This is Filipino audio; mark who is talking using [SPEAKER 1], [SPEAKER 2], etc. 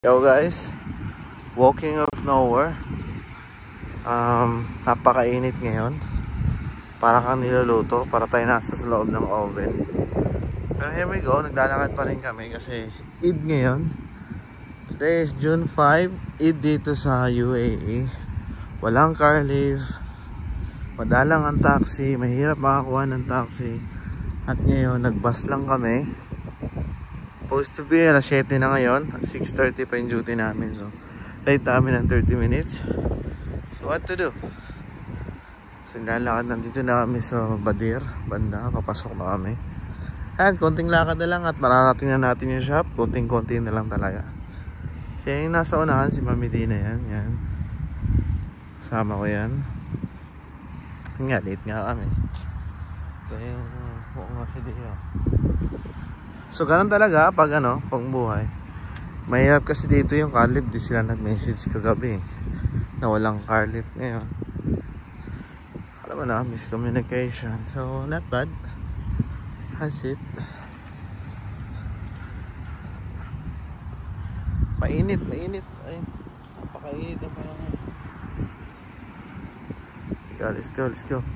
[SPEAKER 1] Yo guys, walking of nowhere. Napakainit ngayon. Para kang niluluto, para tayo nasa sa loob ng oven. Pero here we go, naglalakad pa rin kami kasi Eid ngayon. Today is June 5, Eid dito sa UAE. Walang car leave, madalang ang taxi, mahirap makakuha ng taxi. At ngayon, nag-bus lang kami. Supposed to be alas 7 na ngayon, at 6:30 pa yung duty namin, so late namin ng 30 minutes. So what to do? So lalakad, nandito na kami sa Badir banda, papasok na kami. At konting lakad na lang at mararating na natin yung shop. Konting-konti na lang talaga. Siya yung nasa unahan, si Mami Dina yan. Kasama ko yan. Nga, late nga kami. Ito yung nga si Dio. So ganun talaga pag pang buhay. Mahirap kasi dito yung car lift. Di sila nag-message kagabi na walang car lift ngayon. Alam mo na, miscommunication. So not bad. That's it. Mainit. Ay, napakainit na parang. Let's go.